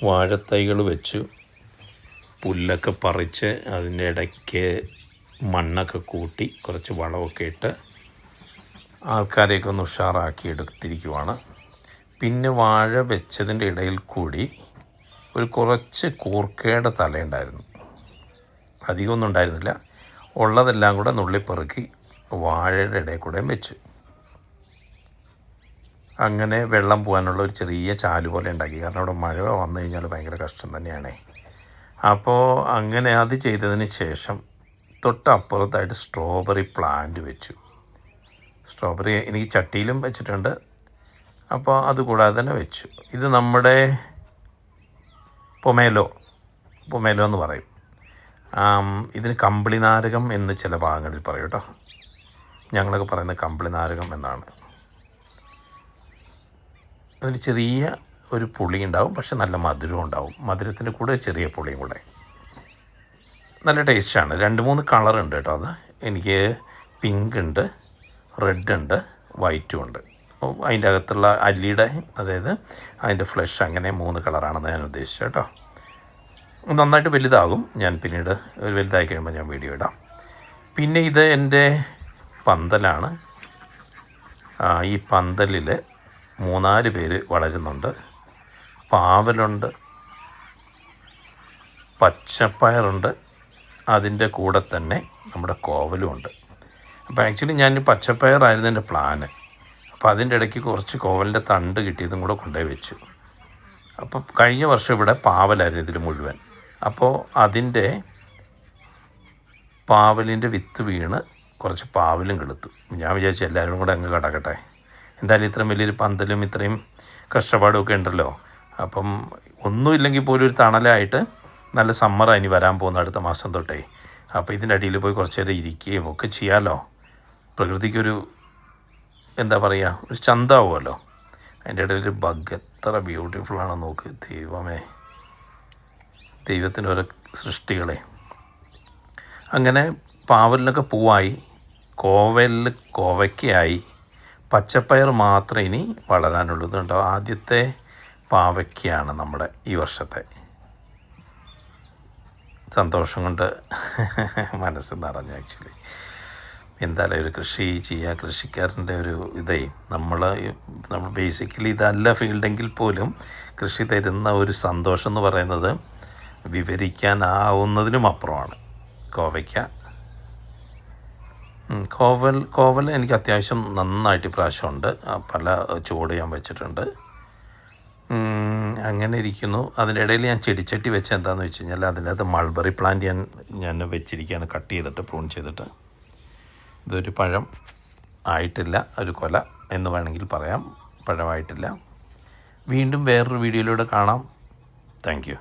വാഴത്തൈകൾ വെച്ചു, പുല്ലൊക്കെ പറിച്ച് അതിൻ്റെ ഇടയ്ക്ക് മണ്ണൊക്കെ കൂട്ടി കുറച്ച് വളമൊക്കെ ഇട്ട് ആൾക്കാരെയൊക്കെ ഒന്ന് ഉഷാറാക്കി എടുത്തിരിക്കുവാണ്. പിന്നെ വാഴ വെച്ചതിൻ്റെ ഇടയിൽ കൂടി ഒരു കുറച്ച് കൂർക്കയുടെ തലയുണ്ടായിരുന്നു. അധികമൊന്നും ഉണ്ടായിരുന്നില്ല. ഉള്ളതെല്ലാം കൂടെ നുള്ളിപ്പെറുക്കി വാഴയുടെ ഇടയിൽ കൂടെയും വെച്ചു. അങ്ങനെ വെള്ളം പോകാനുള്ള ഒരു ചെറിയ ചാല് പോലെ ഉണ്ടാക്കി. കാരണം അവിടെ മഴ വന്നു കഴിഞ്ഞാൽ ഭയങ്കര കഷ്ടം തന്നെയാണ്. അപ്പോൾ അങ്ങനെ അത് ചെയ്തതിന് ശേഷം തൊട്ടപ്പുറത്തായിട്ട് സ്ട്രോബെറി പ്ലാന്റ് വെച്ചു. സ്ട്രോബെറി എനിക്ക് ചട്ടിയിലും വെച്ചിട്ടുണ്ട്. അപ്പോൾ അതുകൂടാതെ തന്നെ വെച്ചു. ഇത് നമ്മുടെ പൊമേലോ എന്ന് പറയും. ഇതിന് കമ്പിളി നാരകം എന്ന് ചില ഭാഗങ്ങളിൽ പറയും കേട്ടോ. ഞങ്ങളൊക്കെ പറയുന്നത് കമ്പിളി നാരകം എന്നാണ്. അതിന് ചെറിയ ഒരു പുളി ഉണ്ടാവും, പക്ഷെ നല്ല മധുരം ഉണ്ടാവും. മധുരത്തിൻ്റെ കൂടെ ചെറിയ പുളിയും കൂടെ നല്ല ടേസ്റ്റാണ്. 2-3 കളറുണ്ട് കേട്ടോ. അത് എനിക്ക് പിങ്ക് ഉണ്ട്, റെഡ് ഉണ്ട്, വൈറ്റും ഉണ്ട്. അപ്പോൾ അതിൻ്റെ അകത്തുള്ള അല്ലിയുടെ, അതായത് അതിൻ്റെ ഫ്ലഷ്, അങ്ങനെ 3 കളറാണെന്ന് ഞാൻ ഉദ്ദേശിച്ചത് കേട്ടോ. നന്നായിട്ട് വലുതാകും. ഞാൻ പിന്നീട് വലുതായി കഴിയുമ്പോൾ ഞാൻ വീഡിയോ ഇടാം. പിന്നെ ഇത് എൻ്റെ പന്തലാണ്. ഈ പന്തലിൽ 3-4 പേര് വളരുന്നുണ്ട്. പാവലുണ്ട്, പച്ചപ്പയറുണ്ട്, അതിൻ്റെ കൂടെ തന്നെ നമ്മുടെ കോവലും ഉണ്ട്. അപ്പോൾ ആക്ച്വലി ഞാൻ പച്ചപ്പയറായിരുന്നു എൻ്റെ പ്ലാന്. അപ്പോൾ അതിൻ്റെ ഇടയ്ക്ക് കുറച്ച് കോവലിൻ്റെ തണ്ട് കിട്ടിയതും കൂടെ കൊണ്ടുപോയി വെച്ചു. അപ്പോൾ കഴിഞ്ഞ വർഷം ഇവിടെ പാവലായിരുന്നു ഇതിൽ മുഴുവൻ. അപ്പോൾ അതിൻ്റെ പാവലിൻ്റെ വിത്ത് വീണ് കുറച്ച് പാവലും കിളുത്തു. ഞാൻ വിചാരിച്ചു എല്ലാവരും കൂടെ അങ്ങ് കിടക്കട്ടെ. എന്തായാലും ഇത്രയും വലിയൊരു പന്തലും ഇത്രയും കഷ്ടപ്പാടും ഒക്കെ ഉണ്ടല്ലോ. അപ്പം ഒന്നുമില്ലെങ്കിൽ പോലും ഒരു തണലായിട്ട് നല്ല സമ്മറാണ് ഇനി വരാൻ പോകുന്ന അടുത്ത മാസം തൊട്ടേ. അപ്പോൾ ഇതിൻ്റെ അടിയിൽ പോയി കുറച്ച് നേരം ഇരിക്കുകയും ഒക്കെ ചെയ്യാമല്ലോ. പ്രകൃതിക്കൊരു എന്താ പറയുക, ഒരു ചന്താവുമല്ലോ. അതിൻ്റെ ഇടയിൽ ഒരു ബഗ് എത്ര ബ്യൂട്ടിഫുള്ളാണെന്ന് നോക്ക്. ദൈവമേ, ദൈവത്തിൻ്റെ ഓരോ സൃഷ്ടികളെ. അങ്ങനെ പാവലിനൊക്കെ പൂവായി, കോവലിൽ കോവയ്ക്കയായി, പച്ചപ്പയർ മാത്രമേ ഇനി വളരാനുള്ളതുണ്ടോ. ആദ്യത്തെ പാവയ്ക്കയാണ് നമ്മുടെ ഈ വർഷത്തെ. സന്തോഷം കൊണ്ട് മനസ്സ് നിറഞ്ഞു. ആക്ച്വലി എന്തായാലും ഒരു കൃഷി ചെയ്യുക, കൃഷിക്കാരൻ്റെ ഒരു ഇതേ, നമ്മൾ ബേസിക്കലി ഇതല്ല ഫീൽഡെങ്കിൽ പോലും കൃഷി തരുന്ന ഒരു സന്തോഷം എന്ന് പറയുന്നത് വിവരിക്കാനാവുന്നതിനും അപ്പുറമാണ്. കോവൽ എനിക്ക് അത്യാവശ്യം നന്നായിട്ട് ഇപ്രാവശ്യമുണ്ട്. പല ചുവട് ഞാൻ വെച്ചിട്ടുണ്ട്. അങ്ങനെ ഇരിക്കുന്നു. അതിൻ്റെ ഇടയിൽ ഞാൻ ചെടിച്ചട്ടി വെച്ച് എന്താണെന്ന് വെച്ച് കഴിഞ്ഞാൽ അതിനകത്ത് മൾബറി പ്ലാന്റ് ഞാൻ വെച്ചിരിക്കുകയാണ്, കട്ട് ചെയ്തിട്ട് പ്രൂൺ ചെയ്തിട്ട്. ഇതൊരു പഴം ആയിട്ടില്ല, ഒരു കൊല എന്ന് വേണമെങ്കിൽ പറയാം. പഴമായിട്ടില്ല. വീണ്ടും വേറൊരു വീഡിയോയിലൂടെ കാണാം. Thank you.